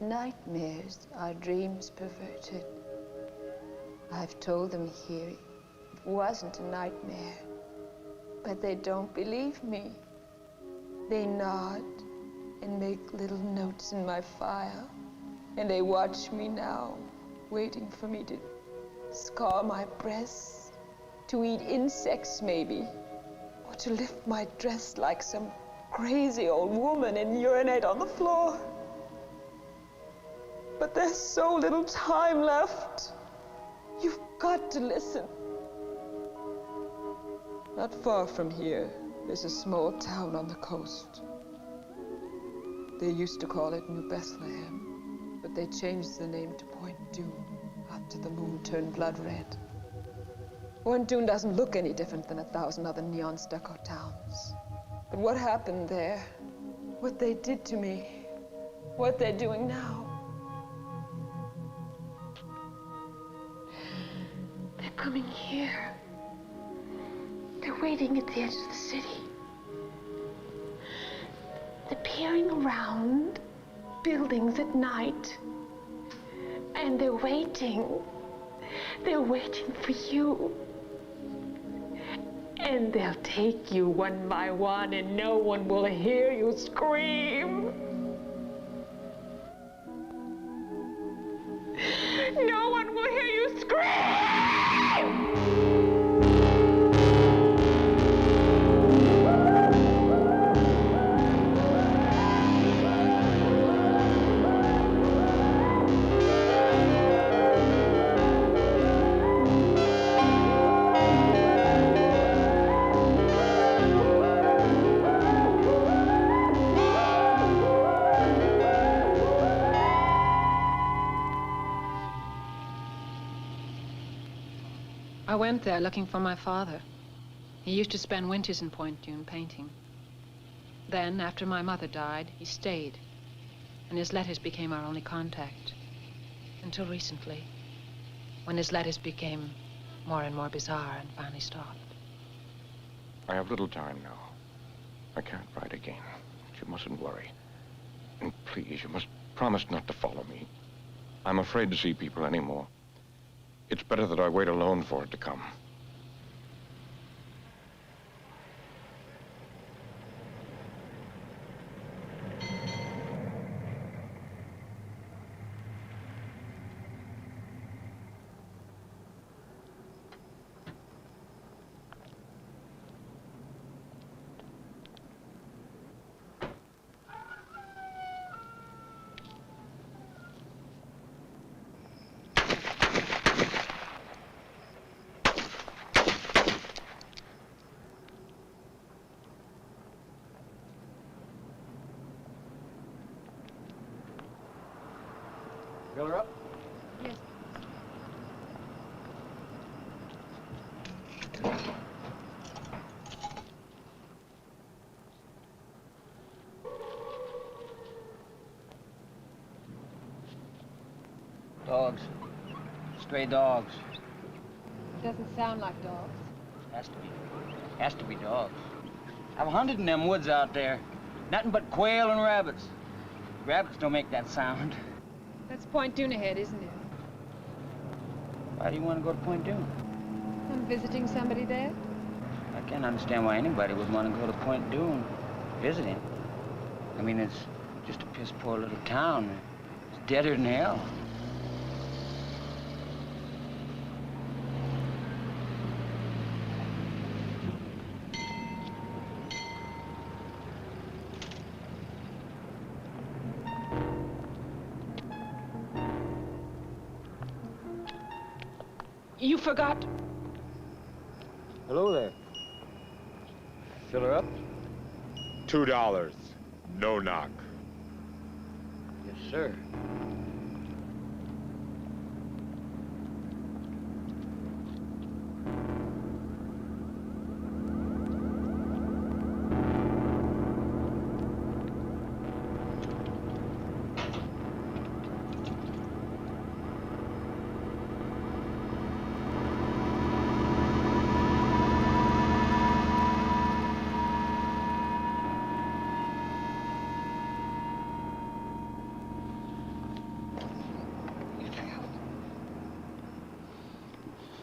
nightmares are dreams perverted. I've told them here it wasn't a nightmare, but they don't believe me. They nod and make little notes in my file, and they watch me now, waiting for me to scar my breasts, to eat insects maybe, or to lift my dress like some crazy old woman and urinate on the floor. But there's so little time left. You've got to listen. Not far from here, there's a small town on the coast. They used to call it New Bethlehem, but they changed the name to Point Dune after the moon turned blood red. Point Dune doesn't look any different than 1,000 other neon stucco towns. But what happened there, what they did to me, what they're doing now, they're coming here. They're waiting at the edge of the city. They're peering around buildings at night. And they're waiting. They're waiting for you. And they'll take you one by one, and no one will hear you scream. No one will hear you scream! I went there looking for my father. He used to spend winters in Point Dune painting. Then, after my mother died, he stayed, and his letters became our only contact. Until recently, when his letters became more and more bizarre and finally stopped. I have little time now. I can't write again. You mustn't worry. And please, you must promise not to follow me. I'm afraid to see people anymore. It's better that I wait alone for it to come. Fill her up? Yes. Dogs. Stray dogs. Doesn't sound like dogs. Has to be. Has to be dogs. I've hunted in them woods out there. Nothing but quail and rabbits. Rabbits don't make that sound. That's Point Dune ahead, isn't it? Why do you want to go to Point Dune? I'm visiting somebody there. I can't understand why anybody would want to go to Point Dune visiting. I mean, it's just a piss poor little town. It's deader than hell. You forgot. Hello there. Fill her up? $2. No knock. Yes, sir.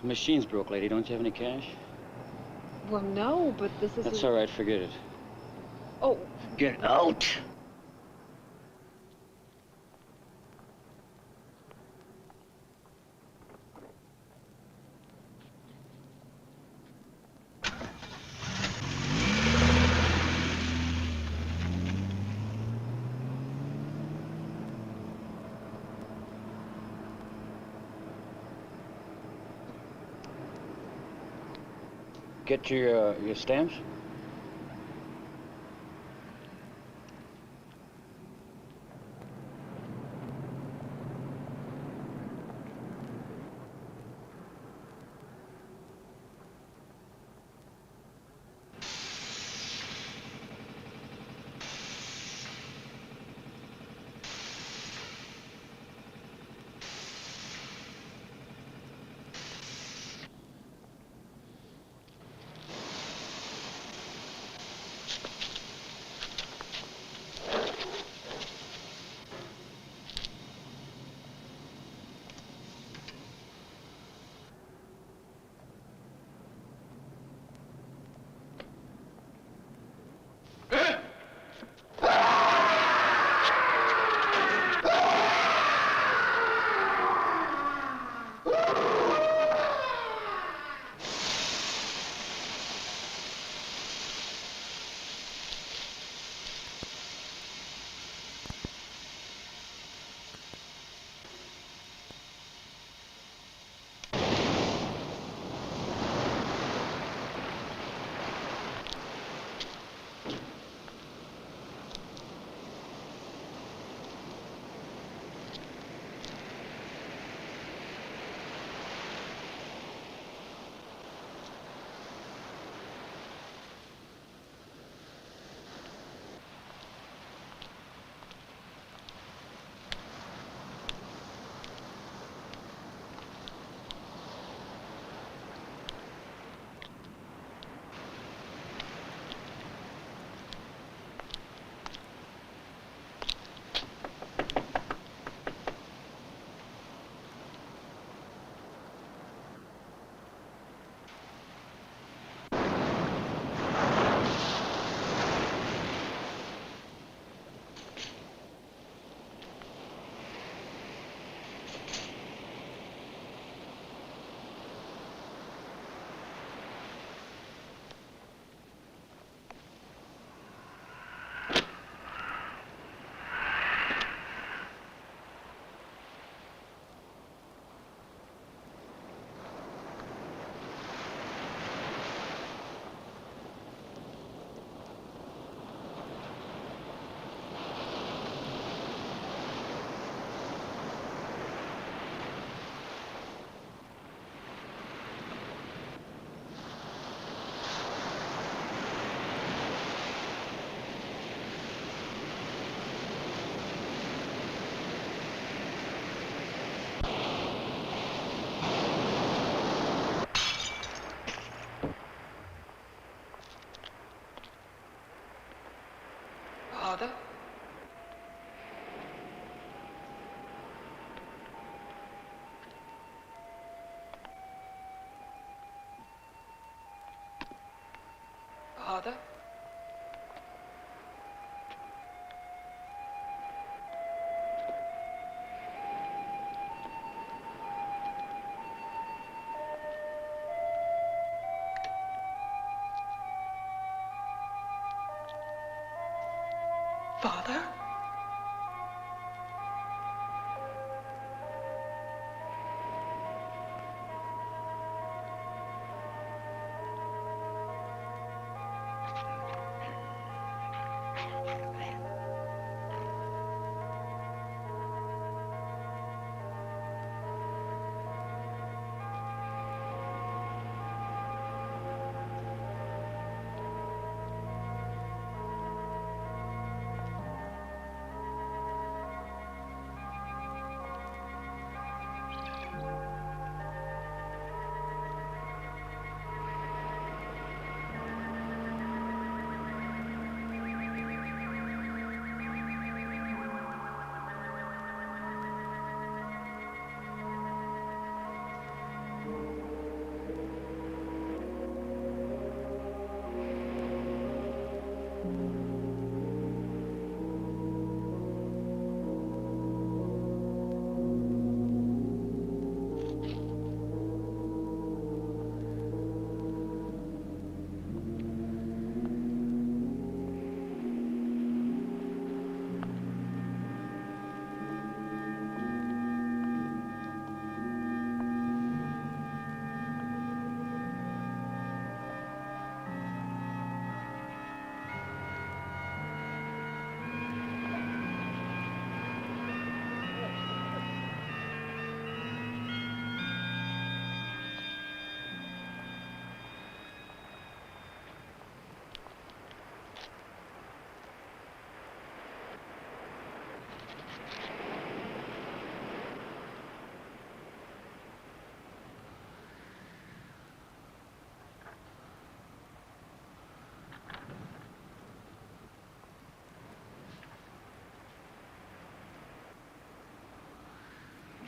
The machine's broke, lady. Don't you have any cash? Well, no, but this is... That's all right. Forget it. Oh, Get out! Get your stamps? Father? Father? Father?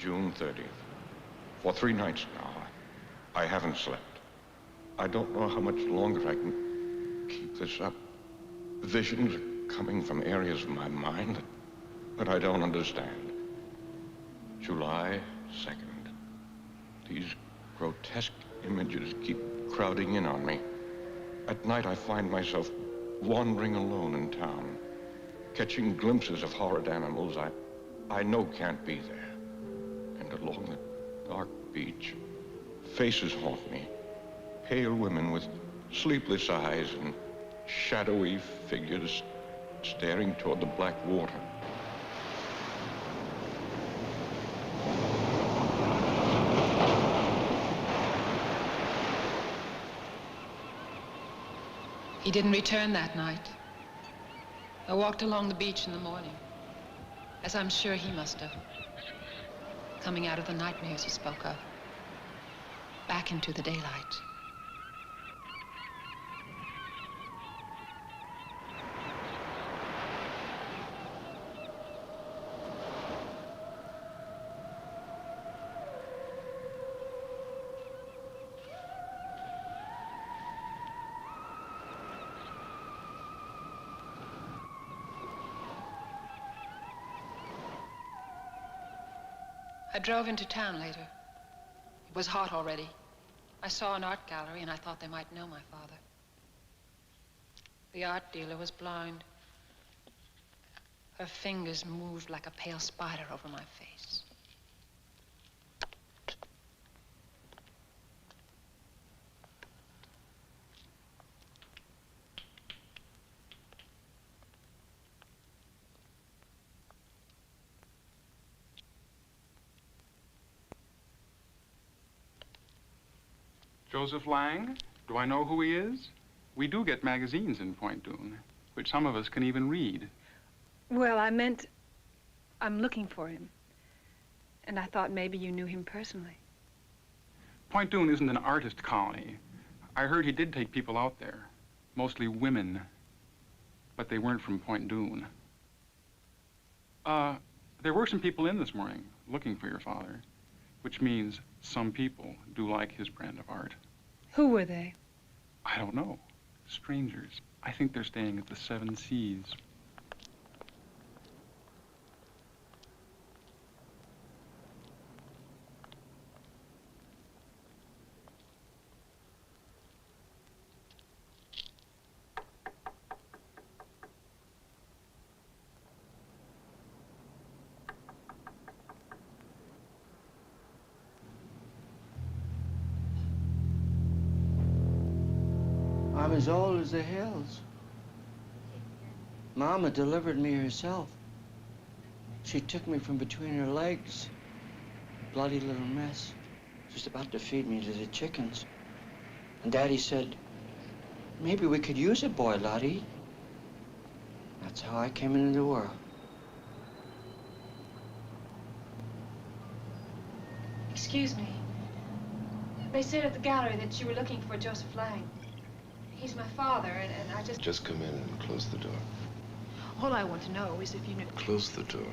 June 30th. For 3 nights now, I haven't slept. I don't know how much longer I can keep this up. Visions are coming from areas of my mind that I don't understand. July 2nd. These grotesque images keep crowding in on me. At night, I find myself wandering alone in town, catching glimpses of horrid animals I know can't be there. And along the dark beach, faces haunt me. Pale women with sleepless eyes and shadowy figures staring toward the black water. He didn't return that night. I walked along the beach in the morning, as I'm sure he must have, coming out of the nightmares he spoke of, back into the daylight. I drove into town later. It was hot already. I saw an art gallery and I thought they might know my father. The art dealer was blind. Her fingers moved like a pale spider over my face. Joseph Lang? Do I know who he is? We do get magazines in Point Dune, which some of us can even read. Well, I meant I'm looking for him. And I thought maybe you knew him personally. Point Dune isn't an artist colony. I heard he did take people out there, mostly women, but they weren't from Point Dune. There were some people in this morning looking for your father, which means some people do like his brand of art. Who were they? I don't know. Strangers. I think they're staying at the Seven Seas. I'm as old as the hills. Mama delivered me herself. She took me from between her legs. A bloody little mess. Just about to feed me to the chickens. And Daddy said, maybe we could use a boy, Lottie. That's how I came into the world. Excuse me. They said at the gallery that you were looking for Joseph Lang. He's my father, and I just... Just come in and close the door. All I want to know is if you knew... Close the door.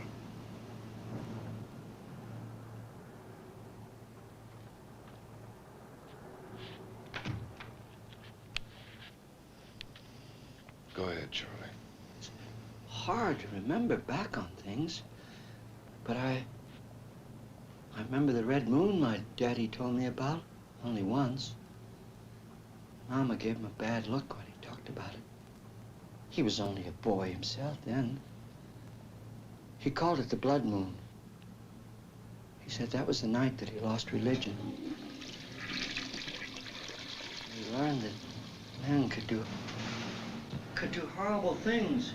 Go ahead, Charlie. It's hard to remember back on things, but I remember the red moon my daddy told me about, only once. Mama gave him a bad look when he talked about it. He was only a boy himself then. He called it the blood moon. He said that was the night that he lost religion. He learned that men could do horrible things.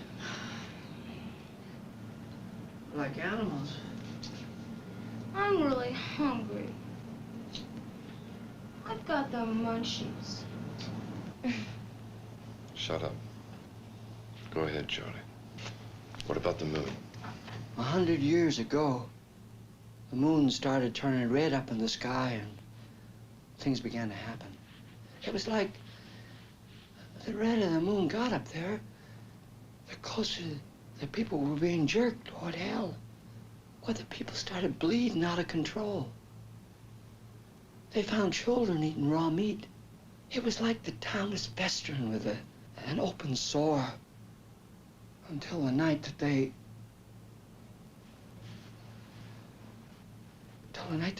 Like animals. I'm really hungry. I've got the munchies. Shut up. Go ahead, Charlie. What about the moon? 100 years ago, the moon started turning red up in the sky and things began to happen. It was like the red of the moon got up there, the closer the people were being jerked toward hell. Well, the people started bleeding out of control. They found children eating raw meat. It was like the town was festering with an open sore until the night that they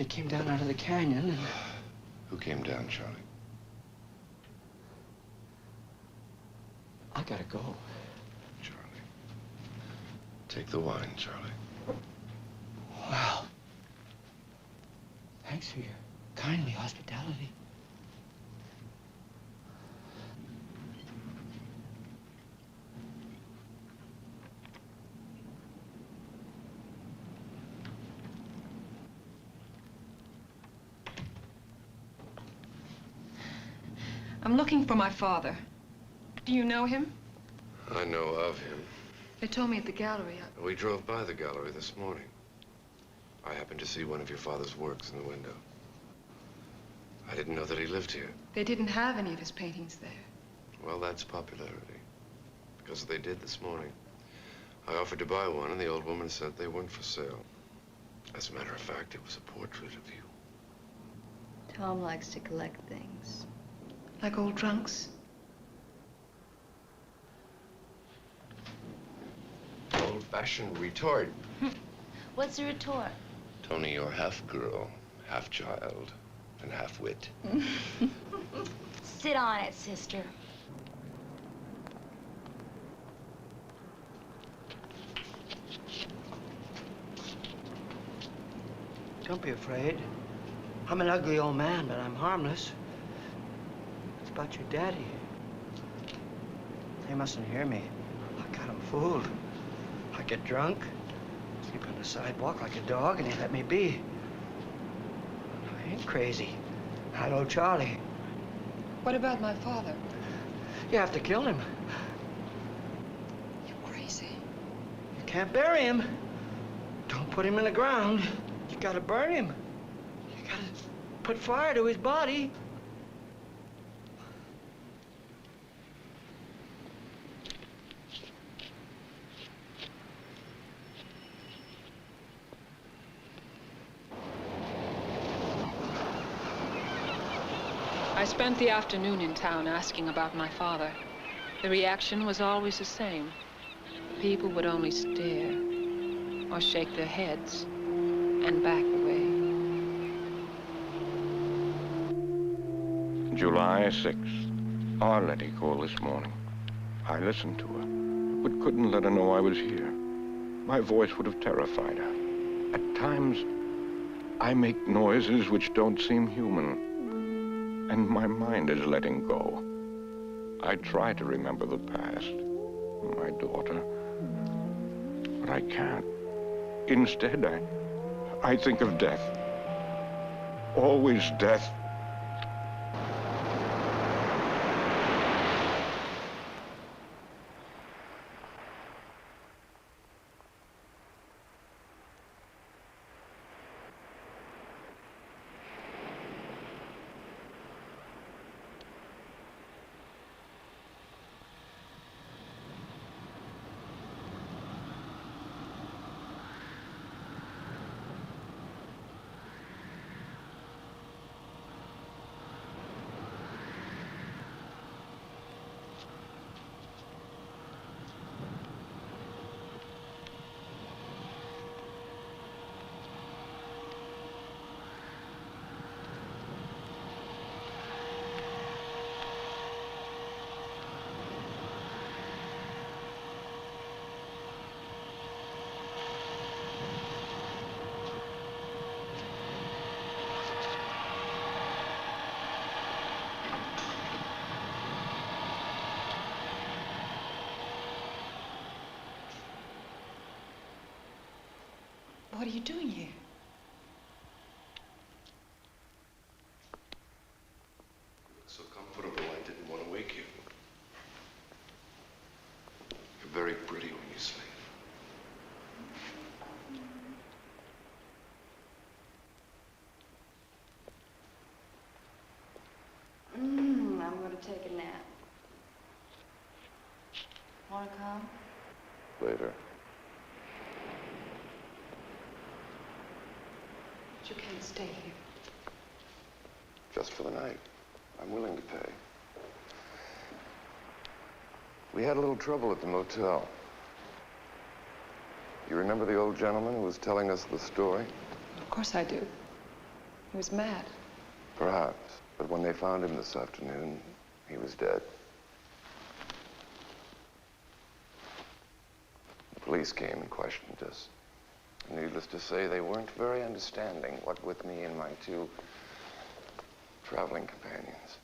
came down out of the canyon and... Who came down, Charlie? I gotta go. Charlie. Take the wine, Charlie. Well, thanks for your kindly hospitality. I'm looking for my father. Do you know him? I know of him. They told me at the gallery. We drove by the gallery this morning. I happened to see one of your father's works in the window. I didn't know that he lived here. They didn't have any of his paintings there. Well, that's popularity. Because they did this morning. I offered to buy one, and the old woman said they weren't for sale. As a matter of fact, it was a portrait of you. Tom likes to collect things. Like old trunks? Old-fashioned retort. What's a retort? Tony, you're half girl, half child, and half wit. Sit on it, sister. Don't be afraid. I'm an ugly old man, but I'm harmless. It's about your daddy. They mustn't hear me. I got 'em fooled. I get drunk, sleep on the sidewalk like a dog, and they let me be. I ain't crazy. I know Charlie. What about my father? You have to kill him. You're crazy. You can't bury him. Don't put him in the ground. You gotta burn him. You gotta put fire to his body. I spent the afternoon in town asking about my father. The reaction was always the same. People would only stare or shake their heads and back away. July 6th. Our Letty called this morning. I listened to her, but couldn't let her know I was here. My voice would have terrified her. At times, I make noises which don't seem human. And my mind is letting go. I try to remember the past, my daughter, but I can't. Instead, I think of death. Always death. What are you doing here? So comfortable, I didn't want to wake you. You're very pretty when you sleep. I'm gonna take a nap. Wanna come? Later. stay here. Just for the night. I'm willing to pay. We had a little trouble at the motel. You remember the old gentleman who was telling us the story? Of course I do. He was mad. Perhaps. But when they found him this afternoon, he was dead. The police came and questioned us. Needless to say, they weren't very understanding, what with me and my two traveling companions.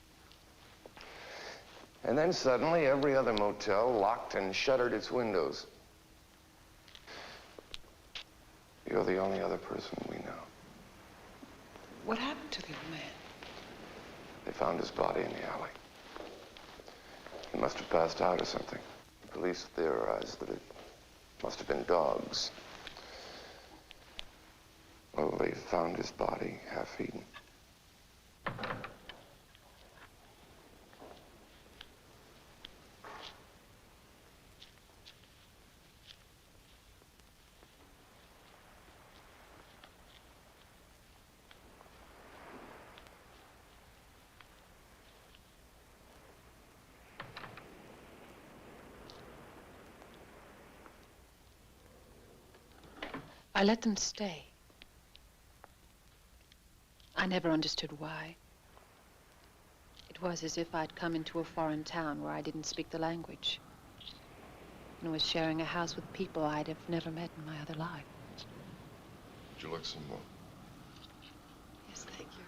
And then suddenly, every other motel locked and shuttered its windows. You're the only other person we know. What happened to the old man? They found his body in the alley. He must have passed out or something. The police theorized that it must have been dogs. Well, they found his body half-eaten. I let them stay. I never understood why. It was as if I'd come into a foreign town where I didn't speak the language, and was sharing a house with people I'd have never met in my other life. Would you like some more? Yes, thank you.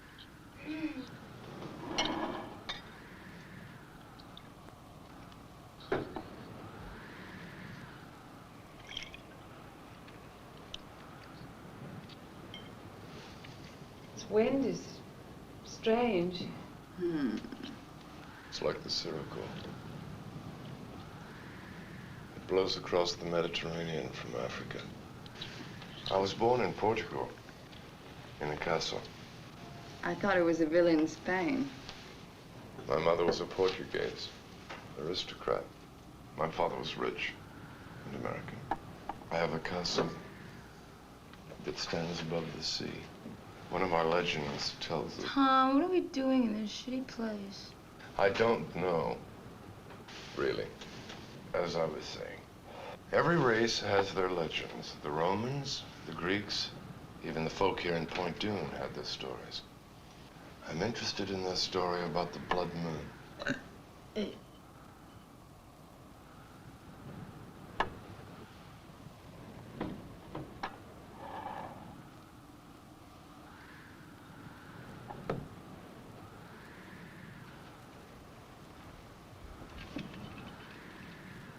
This wind is strange. It's like the Sirocco. It blows across the Mediterranean from Africa. I was born in Portugal, in a castle. I thought it was a villa in Spain. My mother was a Portuguese, aristocrat. My father was rich and American. I have a castle that stands above the sea. One of our legends tells it. Tom, what are we doing in this shitty place? I don't know, really. As I was saying, every race has their legends. The Romans, the Greeks, even the folk here in Point Dune had their stories. I'm interested in this story about the blood moon.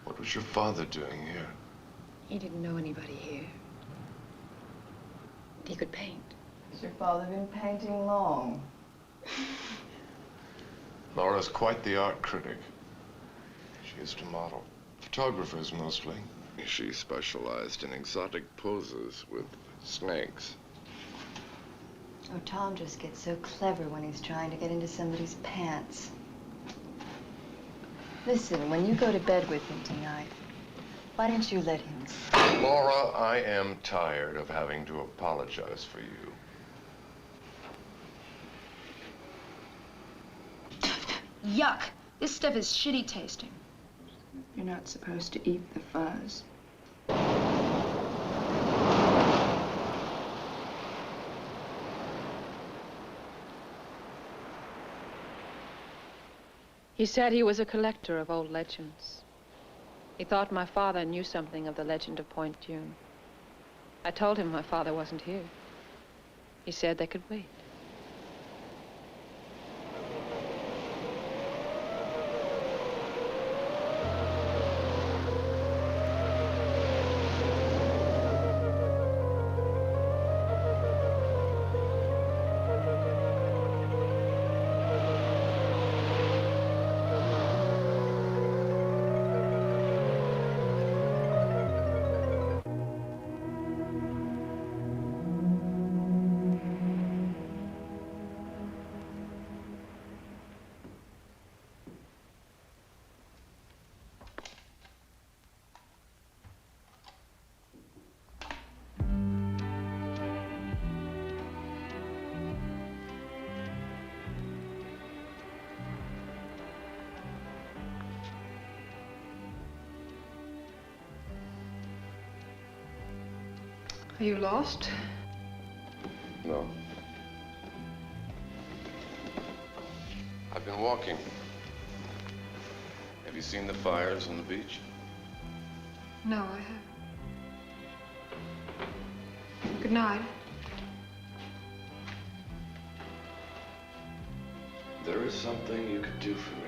What was your father doing here? He didn't know anybody here. He could paint. Has your father been painting long? Laura's quite the art critic. She used to model. Photographers mostly. She specialized in exotic poses with snakes. Oh, Tom just gets so clever when he's trying to get into somebody's pants. Listen, when you go to bed with him tonight, why don't you let him sleep? Laura, I am tired of having to apologize for you. Yuck! This stuff is shitty tasting. You're not supposed to eat the fuzz. He said he was a collector of old legends. He thought my father knew something of the legend of Point Dune. I told him my father wasn't here. He said they could wait. Are you lost? No. I've been walking. Have you seen the fires on the beach? No, I haven't. Good night. There is something you could do for me.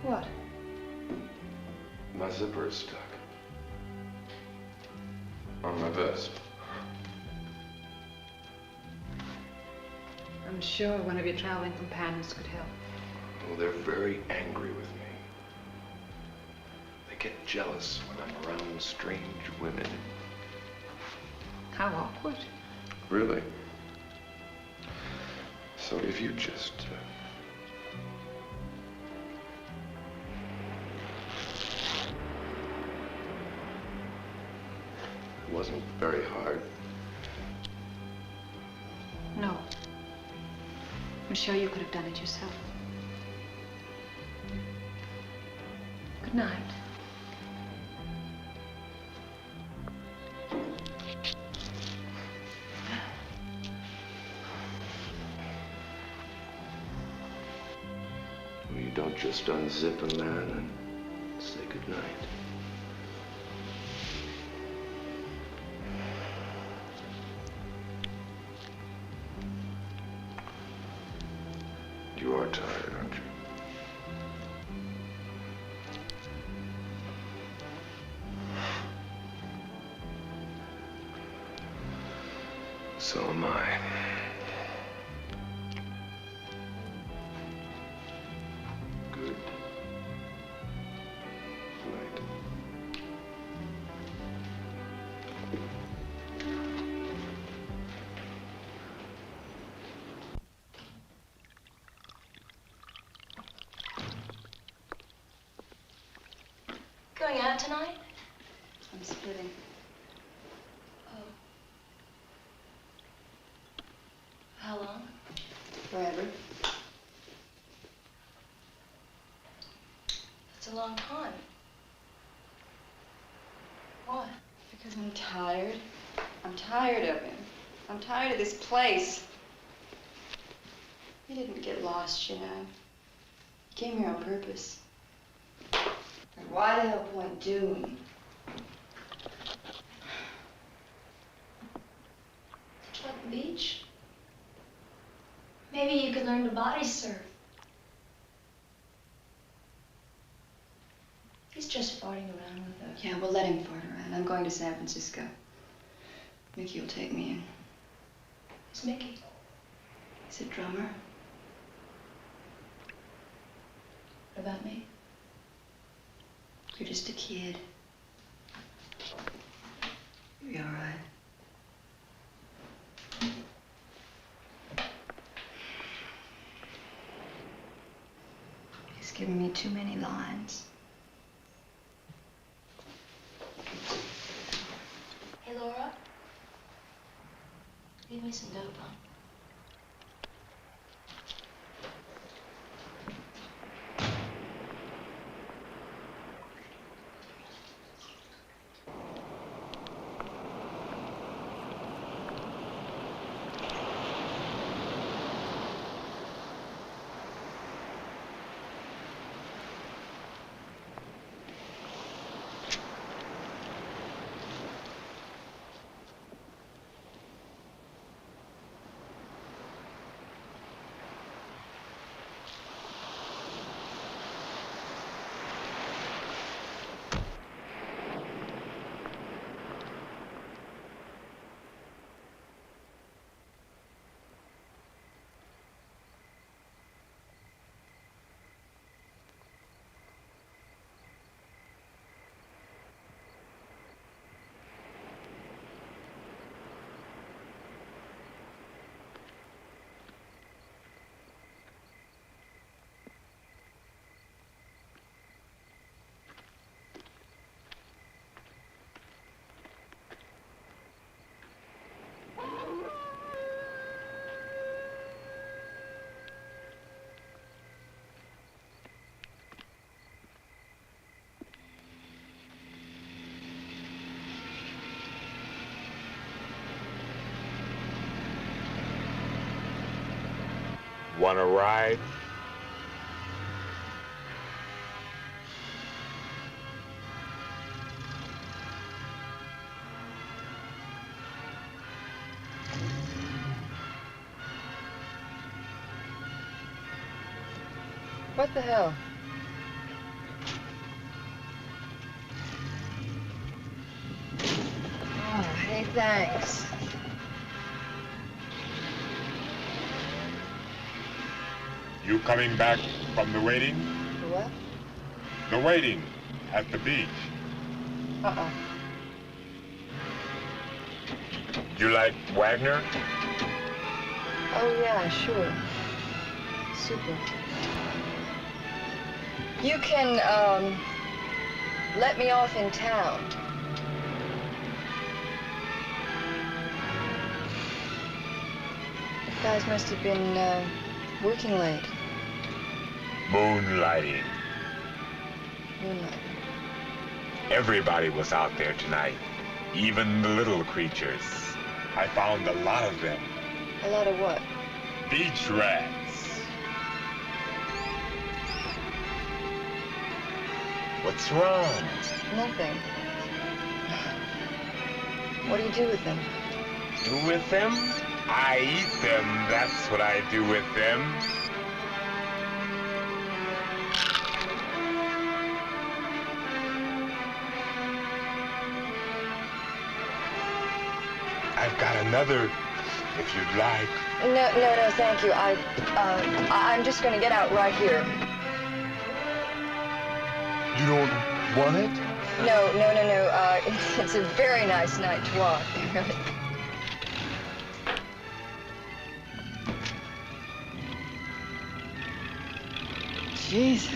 What? My zipper is stuck. On my vest. I'm sure one of your traveling companions could help. Oh, they're very angry with me. They get jealous when I'm around strange women. How awkward. Really? So if you just... It wasn't very hard. No. I'm sure you could have done it yourself. Good night. You don't just unzip a man and say goodnight. You are tired, aren't you? So am I. Good night. Going out tonight? I'm splitting. Oh. How long? Forever. That's a long time. Why? Because I'm tired. I'm tired of him. I'm tired of this place. He didn't get lost, you know. He came here on purpose. And why the hell Point Doom? Like the beach? Maybe you could learn to body surf. He's just farting around with us. Yeah, we'll let him fart around. I'm going to San Francisco. Mickey will take me in. Who's Mickey? He's a drummer. What about me? You're just a kid. You'll be all right. He's given me too many lines. Hey, Laura. Leave me some dope, huh? Want a ride? What the hell? Oh, hey, thanks. You coming back from the waiting? The what? The waiting at the beach. Uh-uh. You like Wagner? Oh, yeah, sure. Super. You can, let me off in town. You guys must have been, working late. Moonlighting. Moonlight. Everybody was out there tonight. Even the little creatures. I found a lot of them. A lot of what? Beach rats. What's wrong? Nothing. What do you do with them? Do with them? I eat them. That's what I do with them. I've got another, if you'd like. No, thank you. I'm just gonna get out right here. You don't want it? No. It's a very nice night to walk, really. Jesus.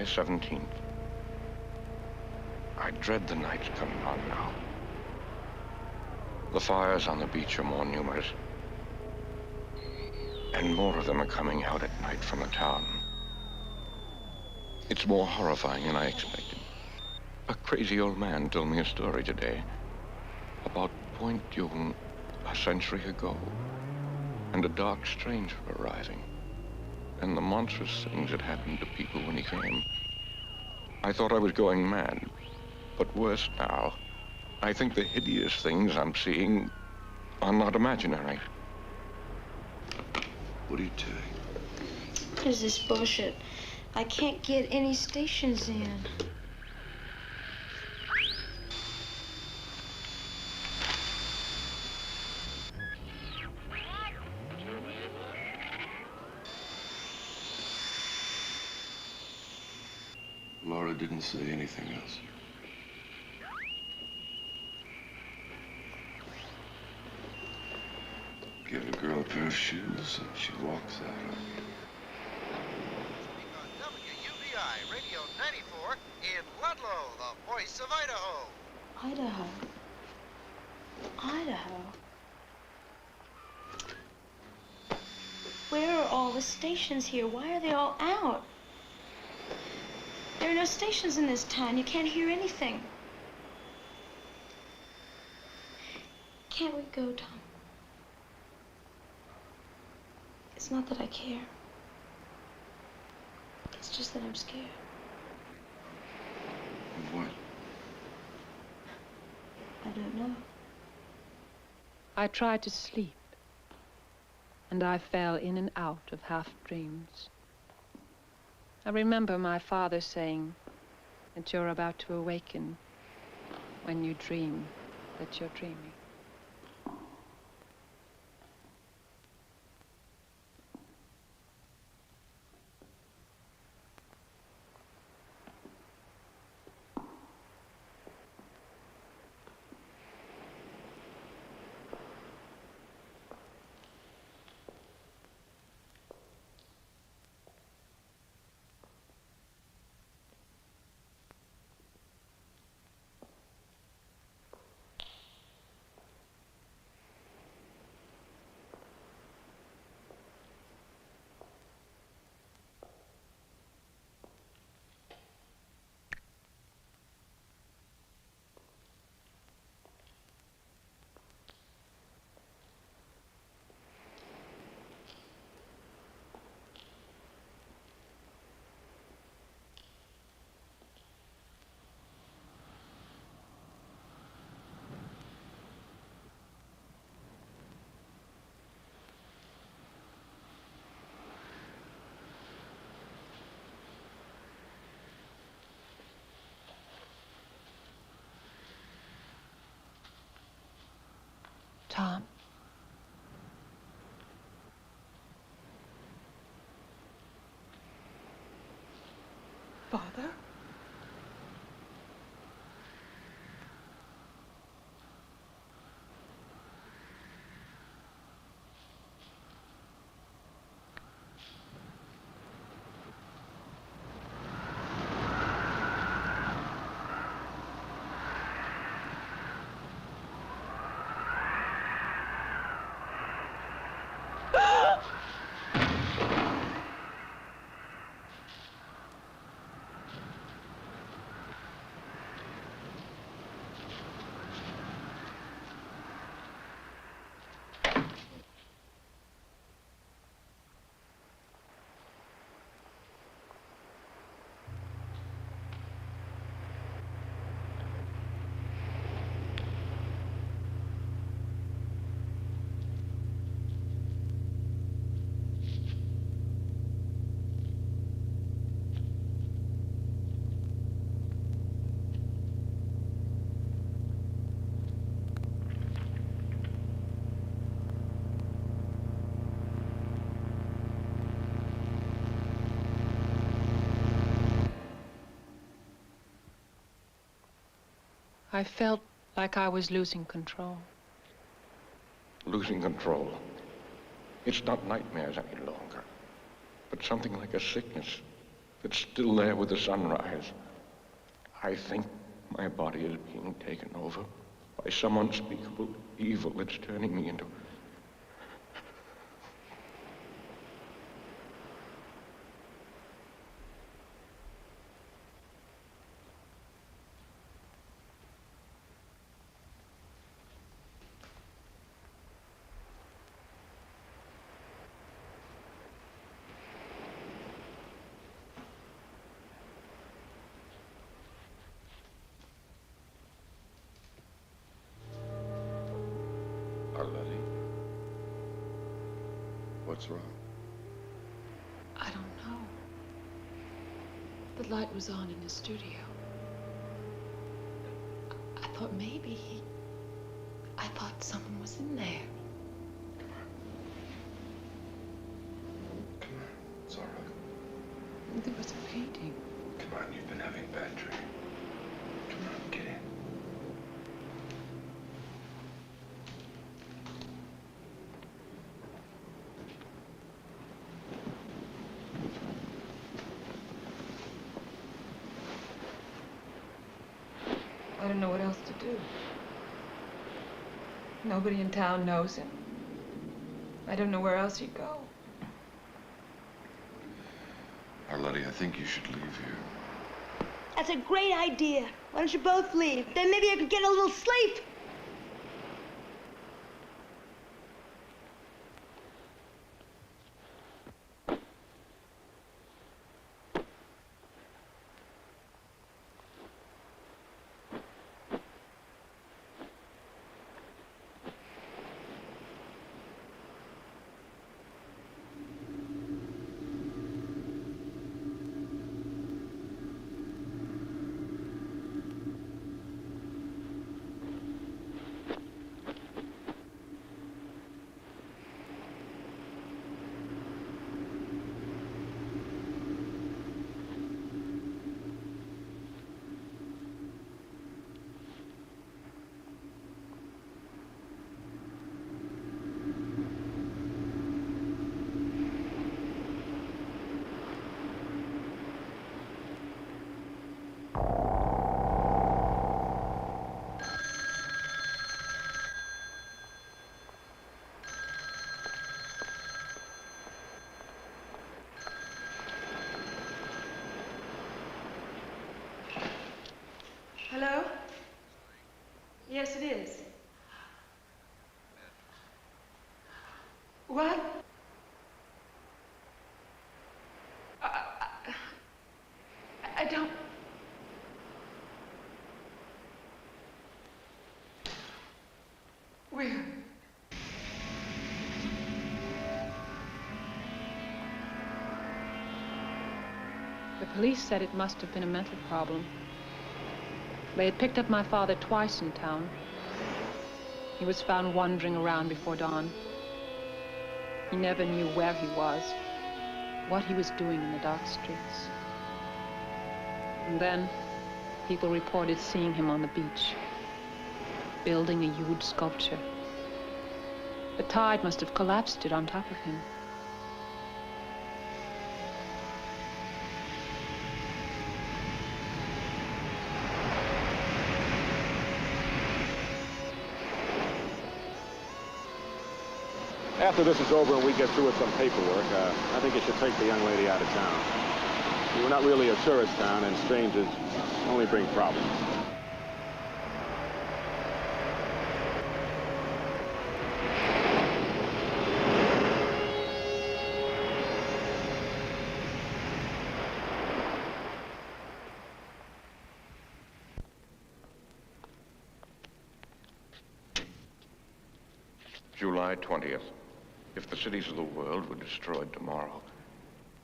17th. I dread the nights coming on now. The fires on the beach are more numerous, and more of them are coming out at night from the town. It's more horrifying than I expected. A crazy old man told me a story today about Point Dume a century ago, and a dark stranger arriving, and the monstrous things that happened to people when he came. I thought I was going mad, but worse now. I think the hideous things I'm seeing are not imaginary. What are you doing? What is this bullshit? I can't get any stations in. Laura didn't say anything else. Give a girl a pair of shoes and she walks out on you. WUBI Radio 94 in Ludlow, the voice of Idaho. Idaho. Idaho. Where are all the stations here? Why are they all out? There are no stations in this town. You can't hear anything. Can't we go, Tom? It's not that I care. It's just that I'm scared. Of what? I don't know. I tried to sleep, and I fell in and out of half dreams. I remember my father saying that you're about to awaken when you dream that you're dreaming. Tom. Father? I felt like I was losing control. Losing control. It's not nightmares any longer, but something like a sickness. that's still there with the sunrise. I think my body is being taken over by some unspeakable evil that's turning me into... Arletty? What's wrong? I don't know. The light was on in the studio. I thought maybe I thought someone was in there. Come on. It's all right. There was a painting. Come on, you've been having a bad dream. Come on, get in. I don't know what else to do. Nobody in town knows him. I don't know where else he'd go. Arletty, I think you should leave here. That's a great idea. Why don't you both leave? Then maybe I could get a little sleep. Hello? Yes, it is. What? I don't... Where? The police said it must have been a mental problem. They had picked up my father twice in town. He was found wandering around before dawn. He never knew where he was, what he was doing in the dark streets. And then, people reported seeing him on the beach, building a huge sculpture. The tide must have collapsed it on top of him. After this is over and we get through with some paperwork, I think you should take the young lady out of town. We're not really a tourist town, and strangers only bring problems. July 20th. If the cities of the world were destroyed tomorrow,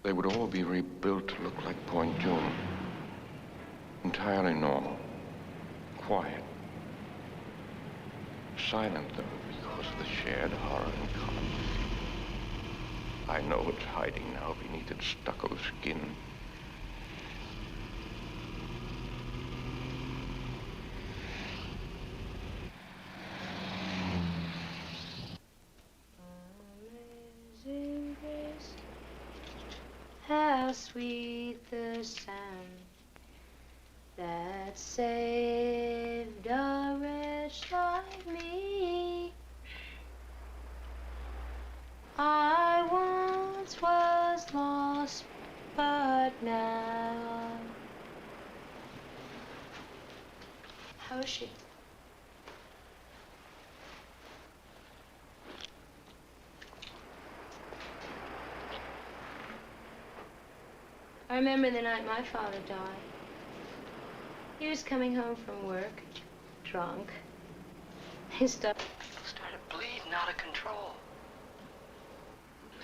they would all be rebuilt to look like Point Dume. Entirely normal. Quiet. Silent, though, because of the shared horror in common. I know it's hiding now beneath its stucco skin. How sweet the precious sand that saved a wretch like me. I once was lost, but now. How is she? I remember the night my father died. He was coming home from work, drunk. He started Bleeding out of control.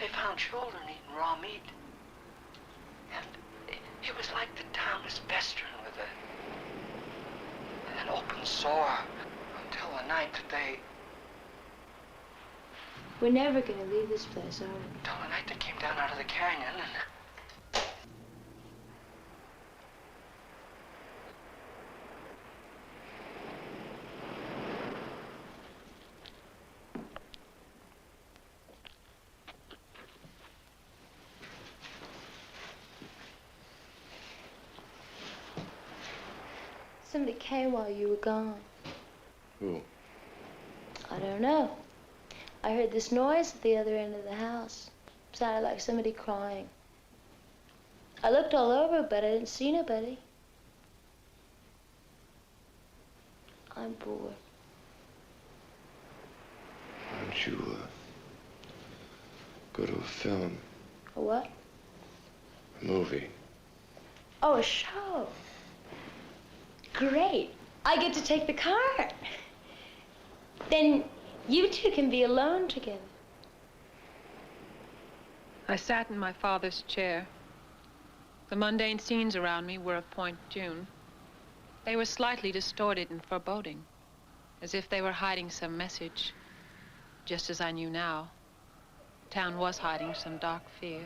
They found children eating raw meat. And it was like the town was festering with an open sore until the night that they... We're never gonna leave this place, are we? Until the night they came down out of the canyon and... Somebody came while you were gone. Who? I don't know. I heard this noise at the other end of the house. It sounded like somebody crying. I looked all over, but I didn't see nobody. I'm bored. Why don't you, go to a film? A what? A movie. Oh, a show. Great. I get to take the car. Then you two can be alone together. I sat in my father's chair. The mundane scenes around me were of Point June. They were slightly distorted and foreboding, as if they were hiding some message, just as I knew now. The town was hiding some dark fear.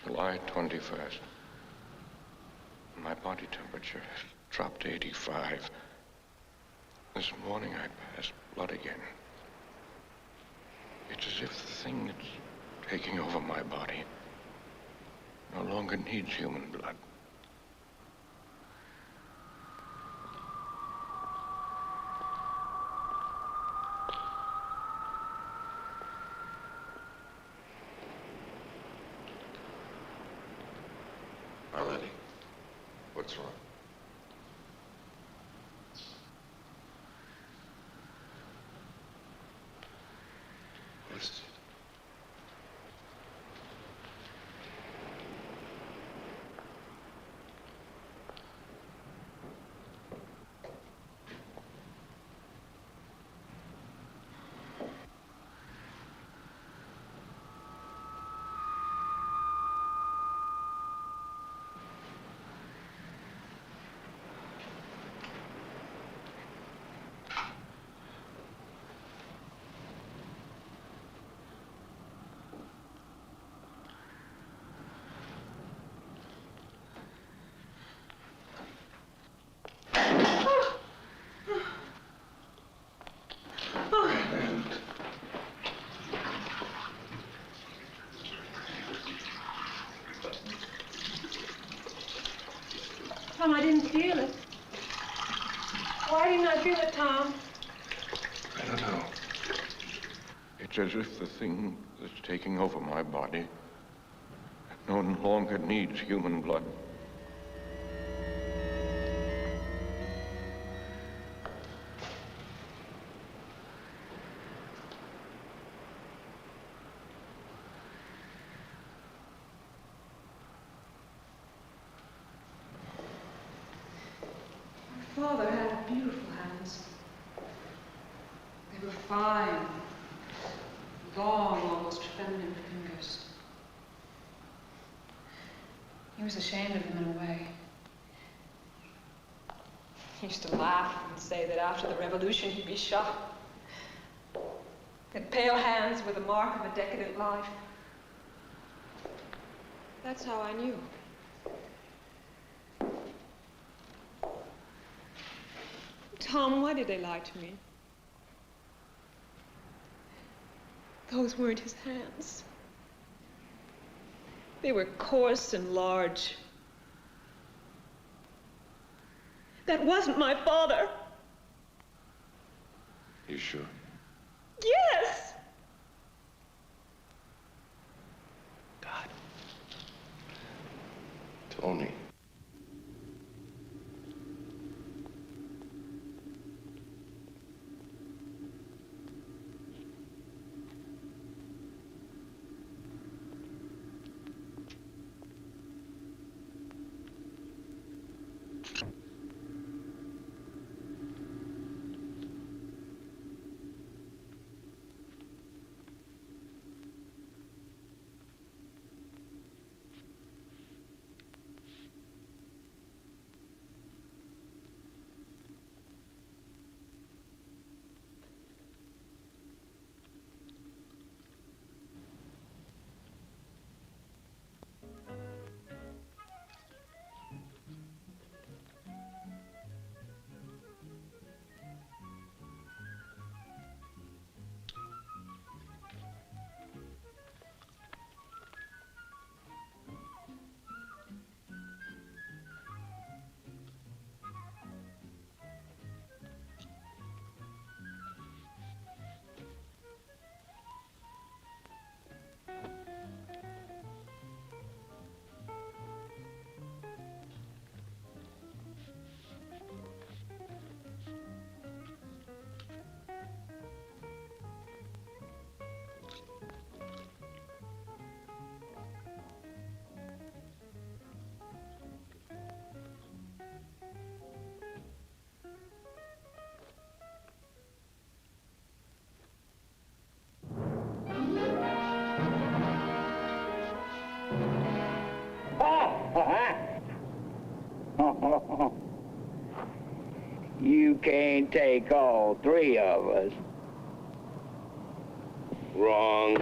July 21st. My body temperature dropped to 85. This morning I passed blood again. It's as if the thing that's taking over my body no longer needs human blood. Arletty, what's wrong? What is it? Tom, I didn't feel it. Why didn't I feel it, Tom? I don't know. It's as if the thing that's taking over my body no longer needs human blood. Father had beautiful hands. They were fine, long, almost feminine fingers. He was ashamed of them in a way. He used to laugh and say that after the revolution he'd be shot. That pale hands were the mark of a decadent life. That's how I knew. Tom, why did they lie to me? Those weren't his hands. They were coarse and large. That wasn't my father. You sure? Yes! Tony. You can't take all three of us. Wrong.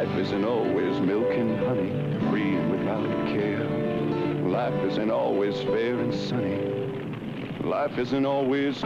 Life isn't always milk and honey, free and without care. Life isn't always fair and sunny. Life isn't always...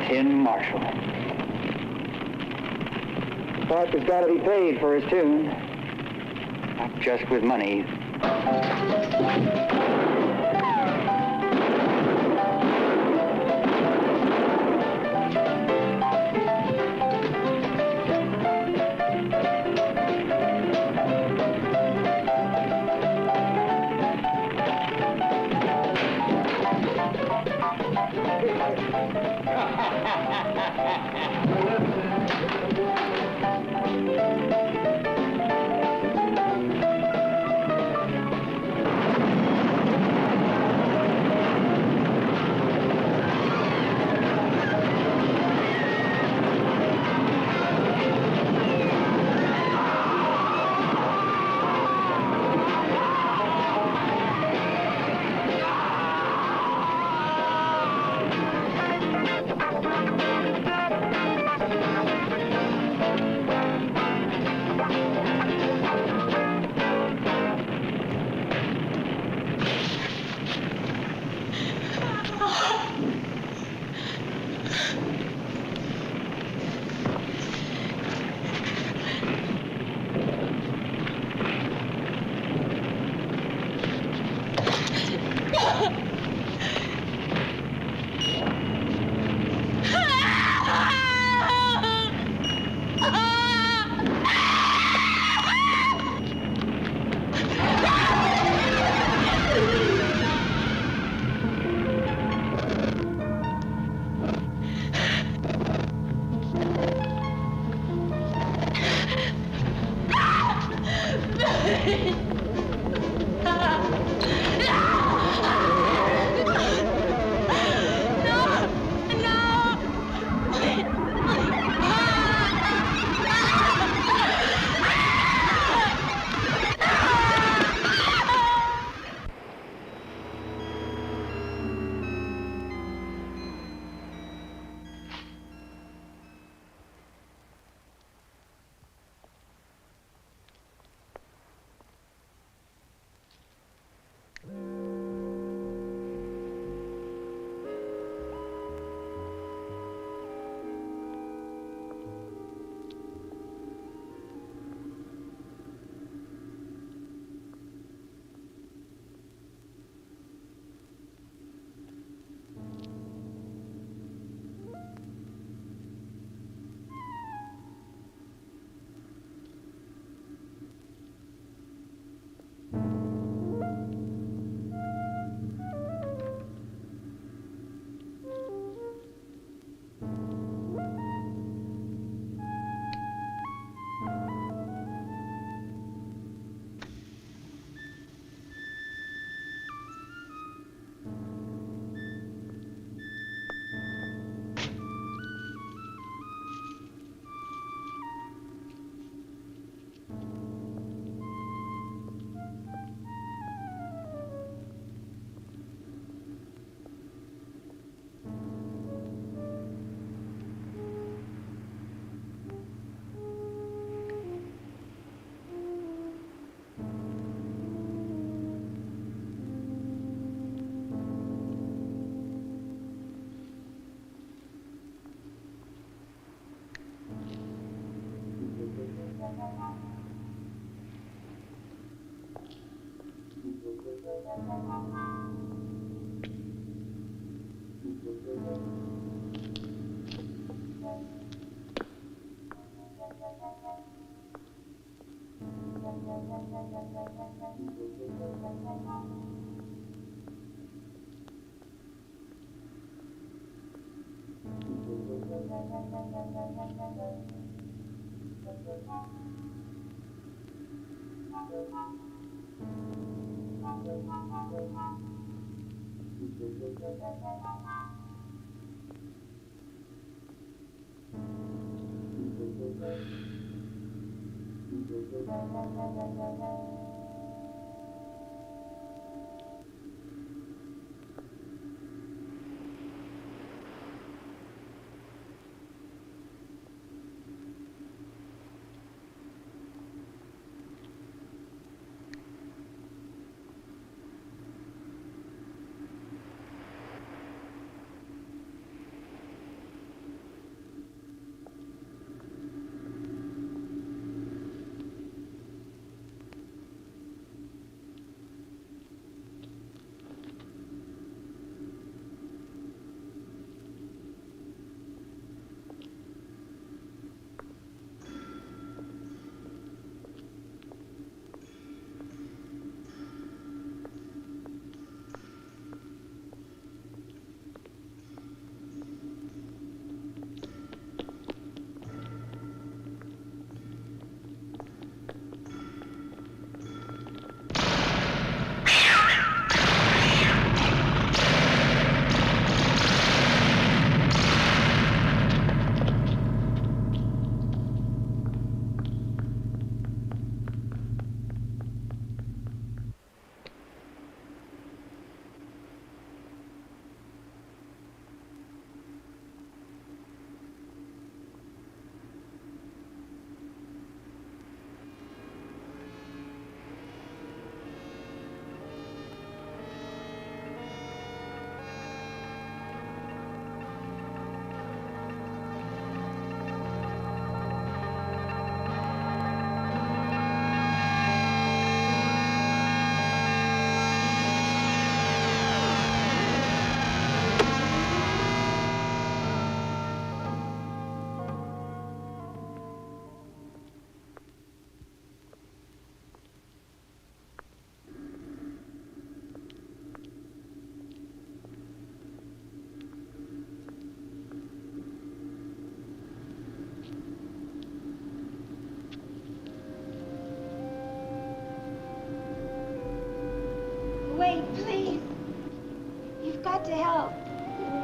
Tin Marshal. Clark has got to be paid for his tune. Not just with money.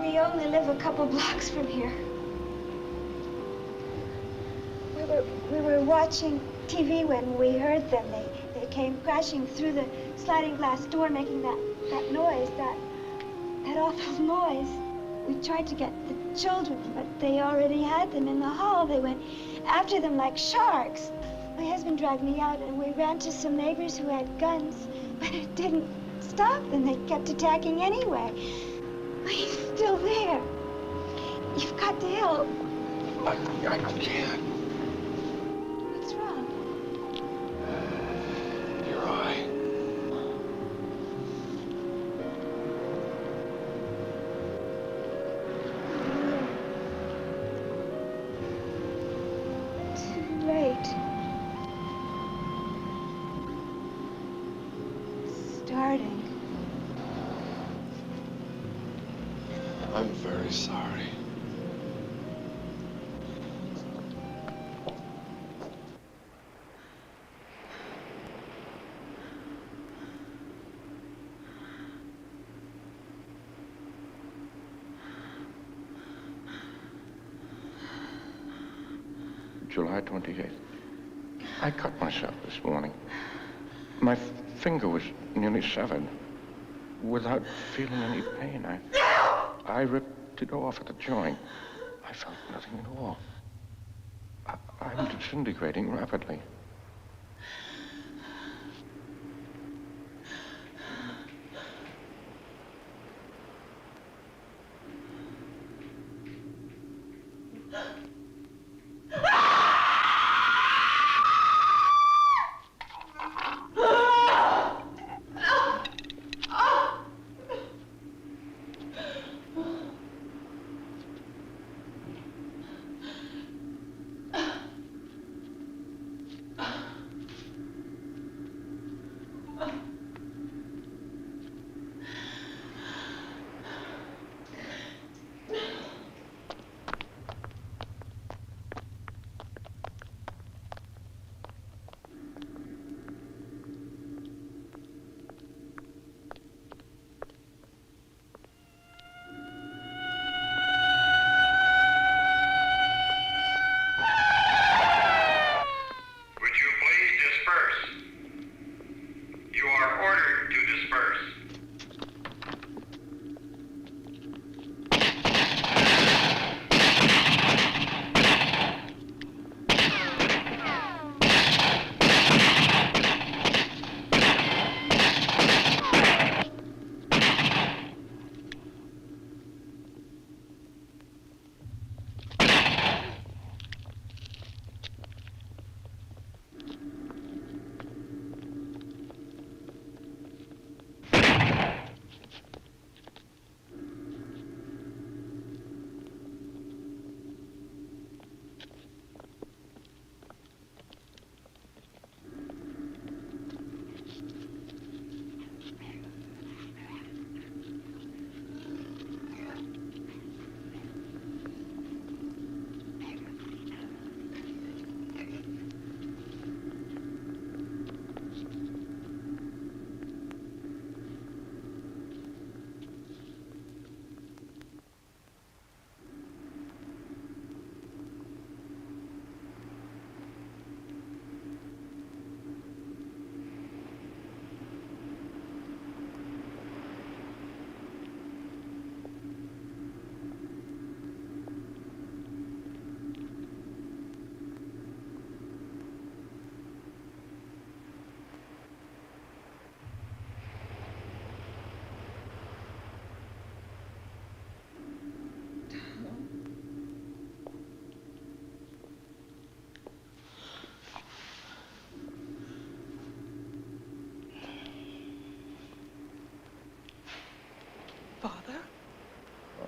We only live a couple blocks from here. We were watching TV when we heard them. They came crashing through the sliding glass door, making that noise, that awful noise. We tried to get the children, but they already had them in the hall. They went after them like sharks. My husband dragged me out, and we ran to some neighbors who had guns, but it didn't stop them. They kept attacking anyway. He's still there. You've got to help. I can't. What's wrong? Your eye. Too late. Starting. I'm very sorry. July 28th. I cut myself this morning. My finger was nearly severed. Without feeling any pain, I ripped it off at the joint. I felt nothing at all. I'm disintegrating rapidly.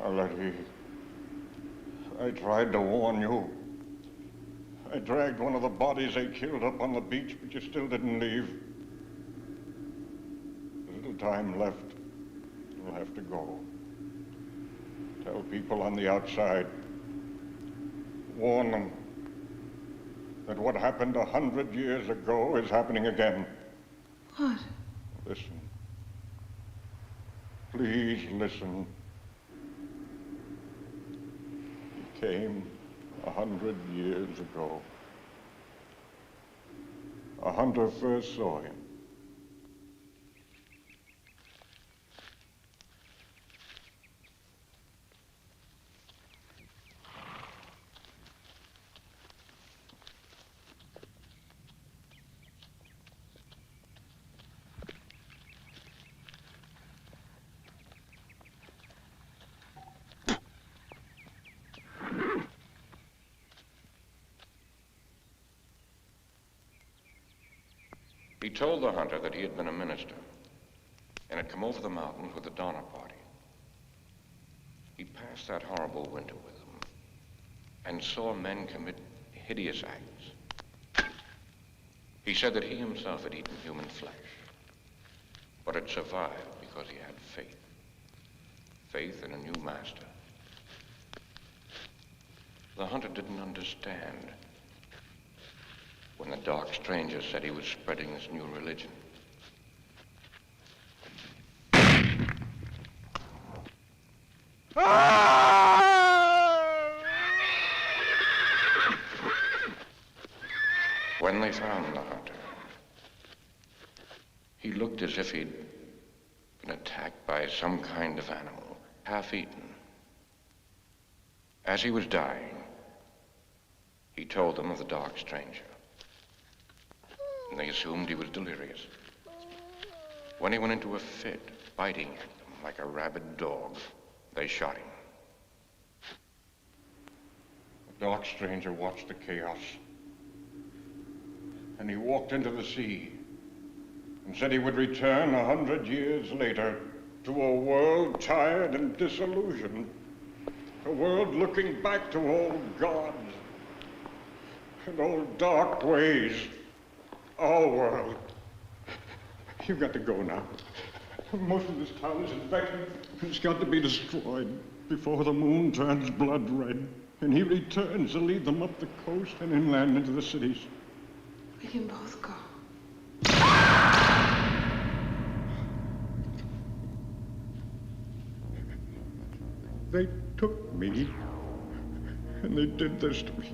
Letty, I tried to warn you. I dragged one of the bodies they killed up on the beach, but you still didn't leave. There's little time left. You'll have to go. Tell people on the outside. Warn them that what happened 100 years ago is happening again. What? Listen. Please listen. came 100 years ago. A hunter first saw him. He told the hunter that he had been a minister and had come over the mountains with the Donner Party. He passed that horrible winter with them and saw men commit hideous acts. He said that he himself had eaten human flesh, but had survived because he had faith. Faith in a new master. The hunter didn't understand when the dark stranger said he was spreading this new religion. When they found the hunter, he looked as if he'd been attacked by some kind of animal, half-eaten. As he was dying, he told them of the dark stranger. And they assumed he was delirious. When he went into a fit, biting at them like a rabid dog, they shot him. The dark stranger watched the chaos. And he walked into the sea and said he would return 100 years later to a world tired and disillusioned. A world looking back to old gods and old dark ways. Our world. You've got to go now. Most of this town is infected. It's got to be destroyed before the moon turns blood red. And he returns to lead them up the coast and inland into the cities. We can both go. They took me, and they did this to me.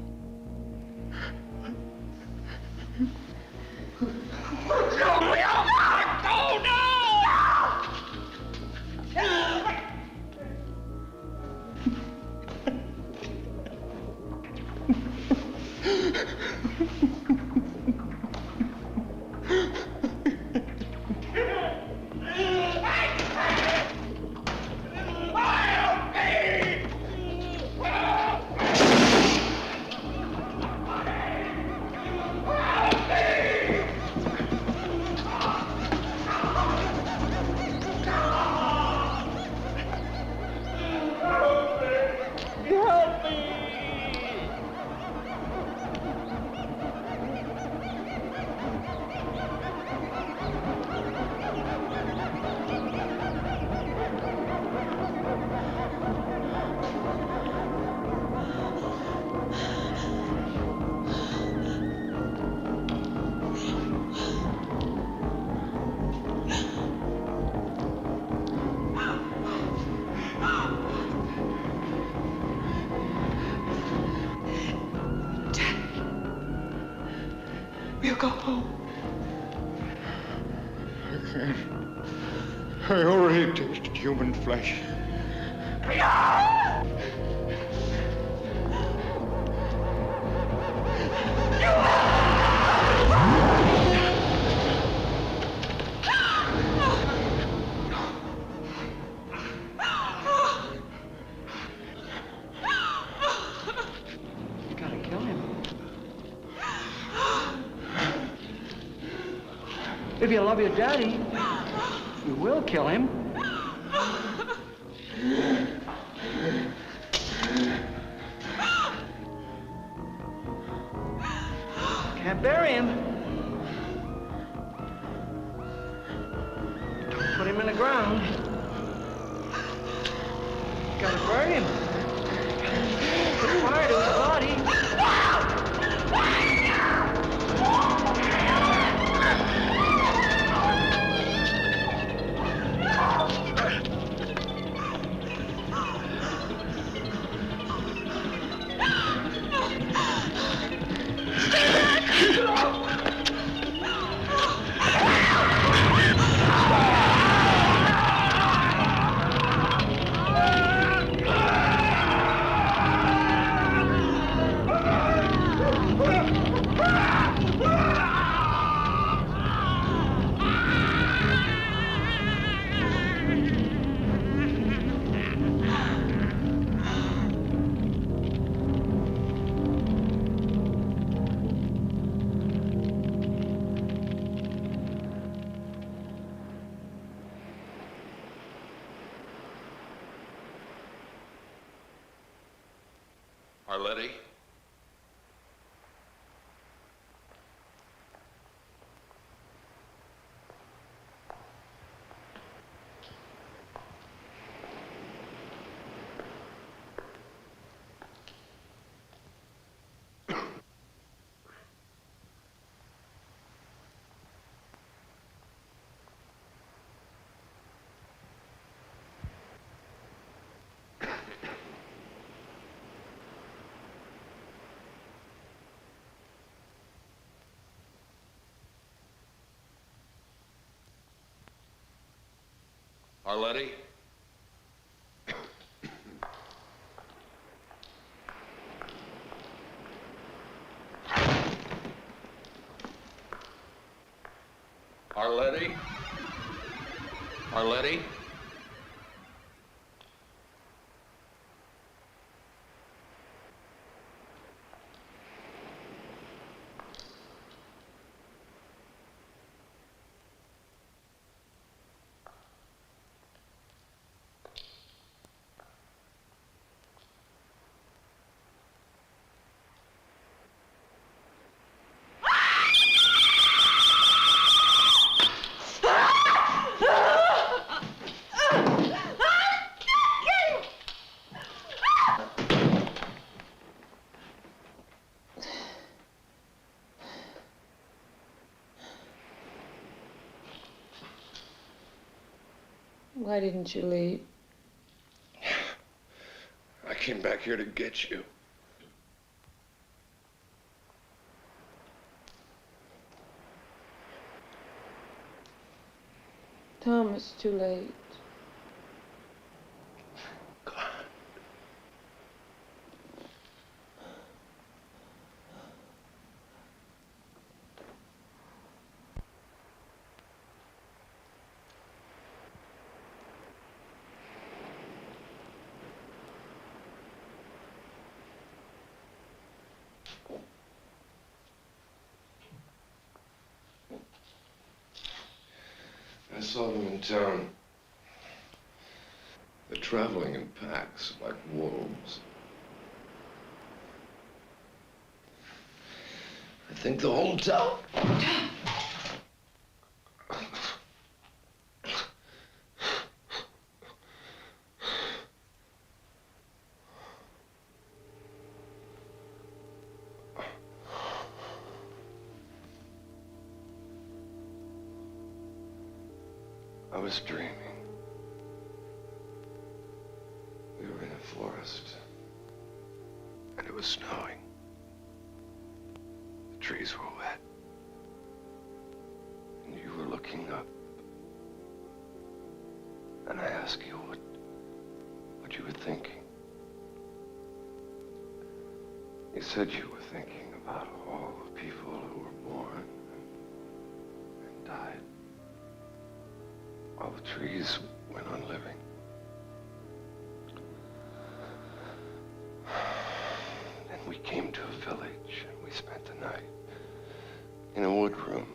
We'll go home. I can't. I already tasted human flesh. You gotta kill him. If you love your daddy, you will kill him. Can't bury him. Don't put him in the ground. Gotta bury him. Put fire to his body. Arletty? Arletty? Arletty? Arletty? Why didn't you leave? I came back here to get you. Tom, it's too late. I saw them in town. They're traveling in packs like wolves. I think the whole town. I was dreaming. We were in a forest, and it was snowing. The trees were wet, and you were looking up. And I asked you what you were thinking. You said you were thinking about all the people who were born and died. All the trees went on living. Then we came to a village and we spent the night in a wood room.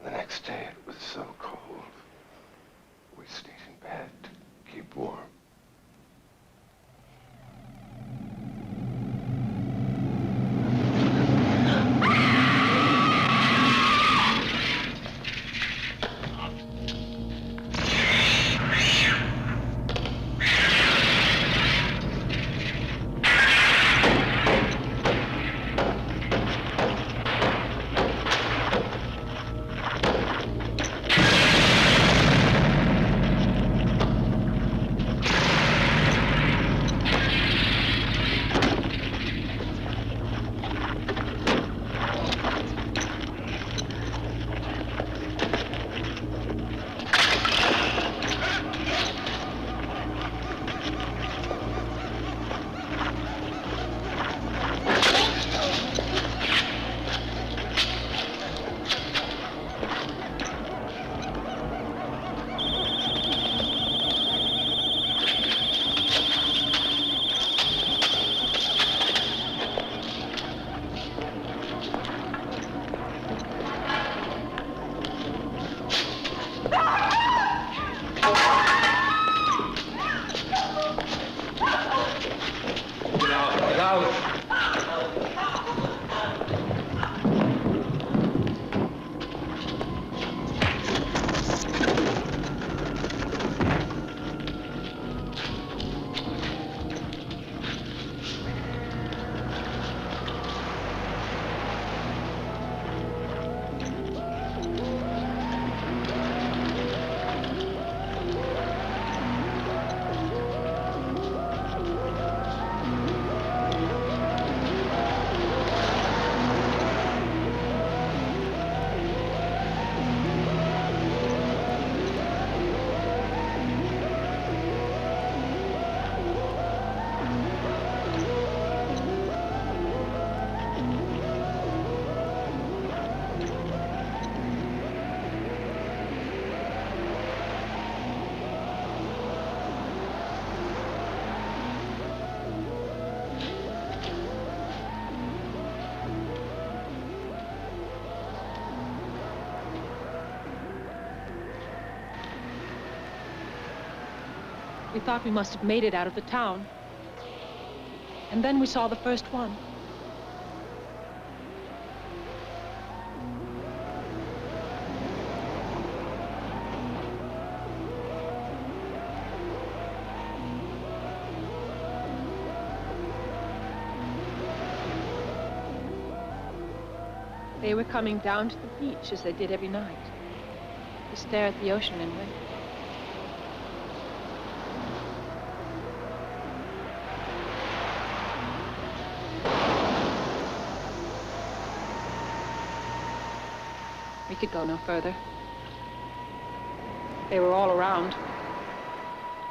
The next day it was so cold. We stayed in bed to keep warm. out. We thought we must have made it out of the town. And then we saw the first one. They were coming down to the beach as they did every night, to stare at the ocean and wait. We could go no further. They were all around,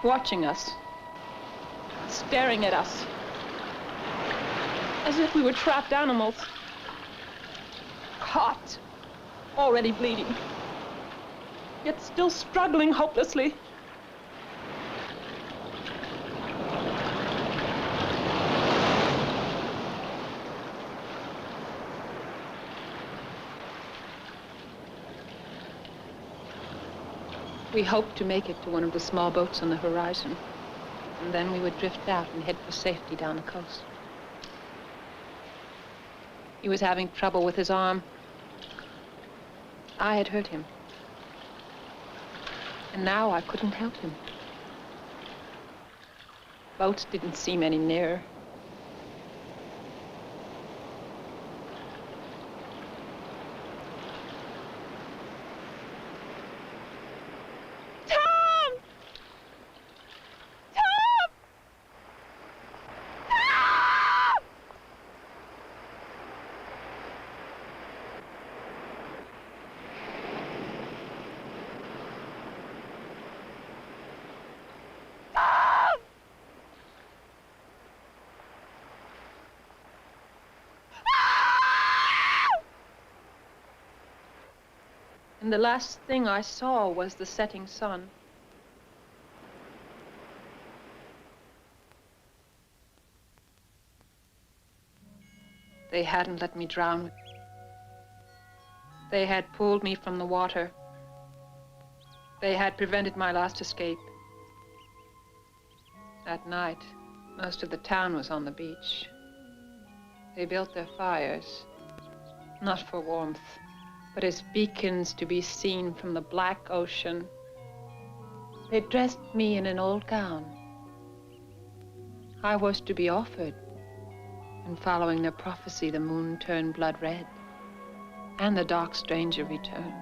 watching us, staring at us, as if we were trapped animals, caught, already bleeding, yet still struggling hopelessly. We hoped to make it to one of the small boats on the horizon, and then we would drift out and head for safety down the coast. He was having trouble with his arm. I had hurt him, and now I couldn't help him. Boats didn't seem any nearer. And the last thing I saw was the setting sun. They hadn't let me drown. They had pulled me from the water. They had prevented my last escape. That night, most of the town was on the beach. They built their fires, not for warmth, but as beacons to be seen from the black ocean. They dressed me in an old gown. I was to be offered, and following their prophecy, the moon turned blood red, and the dark stranger returned.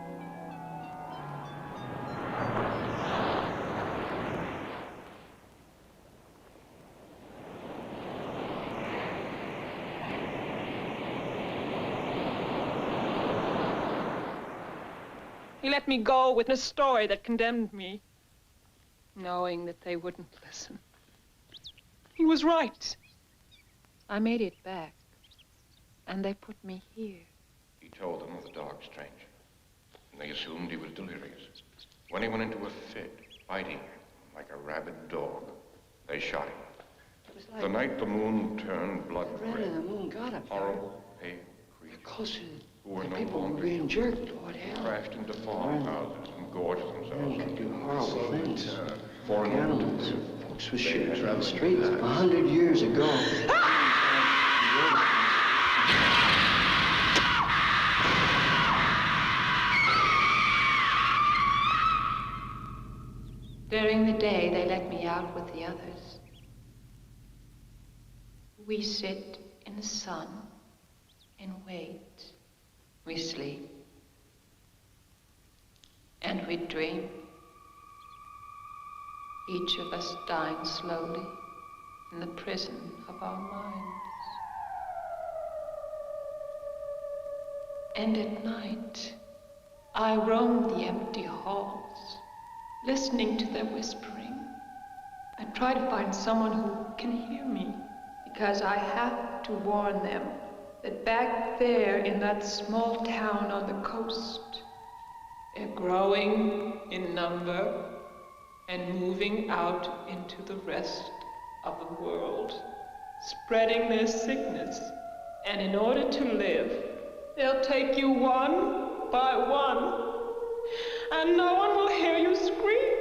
He let me go with a story that condemned me, knowing that they wouldn't listen. He was right. I made it back, and they put me here. He told them of the dark stranger, and they assumed he was delirious. When he went into a fit, biting like a rabid dog, they shot him. Like the night the moon turned blood red, the moon got up there. horrible, pale creatures Closer, who were no people longer were being human, jerked. What hell? crashed into farmhouses and gorged themselves. Men could do horrible things. For Like animals. Folks with shoes on the streets 100 years ago. During the day, they let me out with the others. We sit in the sun and wait. We sleep. And we dream. Each of us dying slowly in the prison of our minds. And at night, I roam the empty halls, listening to their whispering. I try to find someone who can hear me, because I have to warn them that back there in that small town on the coast, they're growing in number and moving out into the rest of the world, spreading their sickness. And in order to live, they'll take you one by one, and no one will hear you scream.